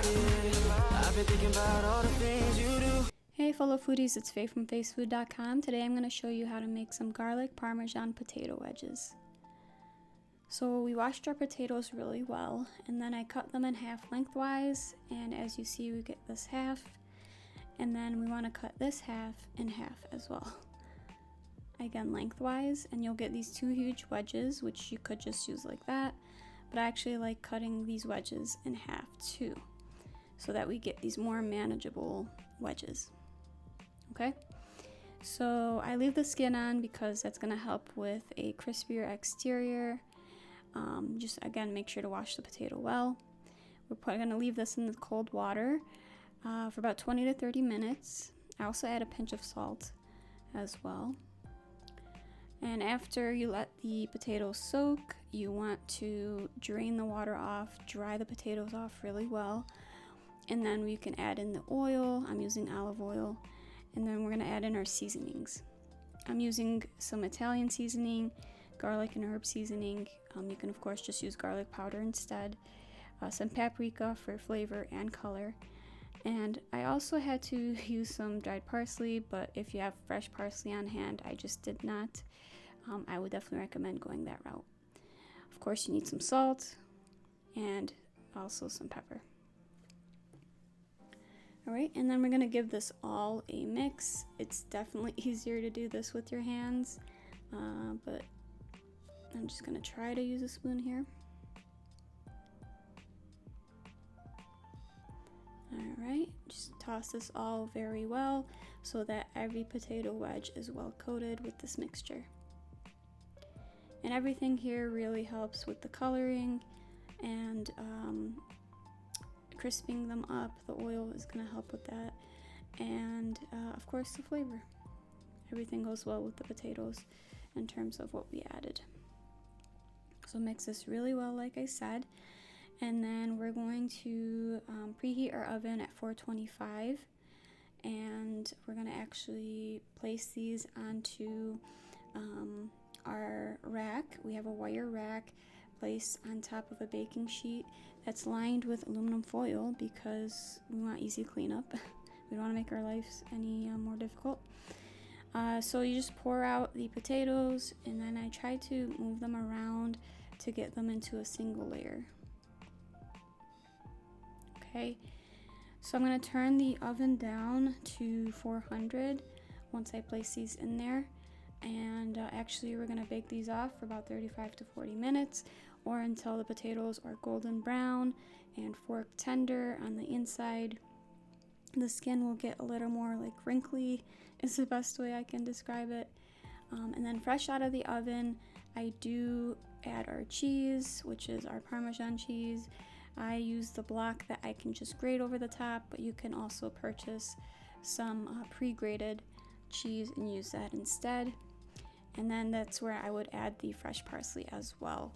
I've been thinking about all the things you do. Hey fellow foodies, it's Faye from facefood.com. Today I'm going to show you how to make some garlic Parmesan potato wedges. So we washed our potatoes really well, and then I cut them in half lengthwise, and as you see we get this half, and then we want to cut this half in half as well. Again, lengthwise, and you'll get these two huge wedges, which you could just use like that, but I actually like cutting these wedges in half too, so that we get these more manageable wedges. Okay, so I leave the skin on because that's going to help with a crispier exterior. Just again, make sure to wash the potato well. We're going to leave this in the cold water for about 20 to 30 minutes. I also add a pinch of salt as well. And after you let the potatoes soak, you want to drain the water off, dry the potatoes off really well, and then we can add in the oil. I'm using olive oil, and then we're going to add in our seasonings. I'm using some Italian seasoning, garlic and herb seasoning. You can of course just use garlic powder instead, some paprika for flavor and color, and I also had to use some dried parsley, but if you have fresh parsley on hand, I just did not. I would definitely recommend going that route. Of course you need some salt and also some pepper. Alright, and then we're going to give this all a mix. It's definitely easier to do this with your hands, but I'm just going to try to use a spoon here. Alright, just toss this all very well so that every potato wedge is well coated with this mixture. And everything here really helps with the coloring and crisping them up. The oil is going to help with that, and of course the flavor. Everything goes well with the potatoes in terms of what we added. So mix this really well, like I said, and then we're going to preheat our oven at 425, and we're going to actually place these onto our rack. We have a wire rack placed on top of a baking sheet that's lined with aluminum foil because we want easy cleanup. We don't want to make our lives any more difficult. So you just pour out the potatoes, and then I try to move them around to get them into a single layer. Okay, so I'm going to turn the oven down to 400 once I place these in there. And actually we're going to bake these off for about 35 to 40 minutes, or until the potatoes are golden brown and fork tender on the inside. The skin will get a little more like wrinkly is the best way I can describe it. And then fresh out of the oven, I do add our cheese, which is our Parmesan cheese. I use the block that I can just grate over the top, but you can also purchase some pre-grated cheese and use that instead. And then that's where I would add the fresh parsley as well.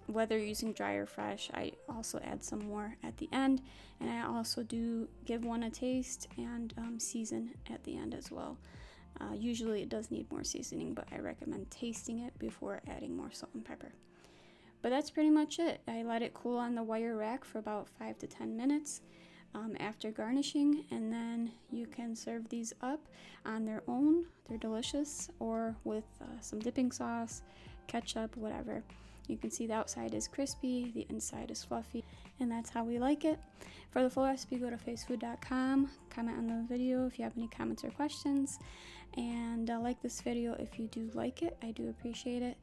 Whether you're using dry or fresh, I also add some more at the end, and I also do give one a taste and season at the end as well. Usually it does need more seasoning, but I recommend tasting it before adding more salt and pepper. But that's pretty much it. I let it cool on the wire rack for about 5 to 10 minutes after garnishing, and then you can serve these up on their own. They're delicious, or with some dipping sauce, ketchup, whatever. You can see the outside is crispy, the inside is fluffy, and that's how we like it. For the full recipe, go to facefood.com, comment on the video if you have any comments or questions, and like this video if you do like it. I do appreciate it,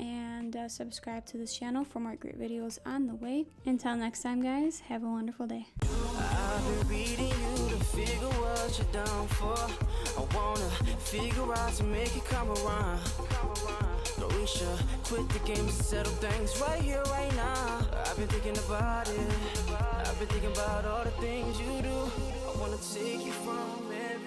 and subscribe to this channel for more great videos on the way. Until next time guys, have a wonderful day. I've been reading you to figure what you're down for. I wanna figure out to make it come around. But we should quit the game and settle things right here, right now. I've been thinking about it. I've been thinking about all the things you do. I wanna take you from every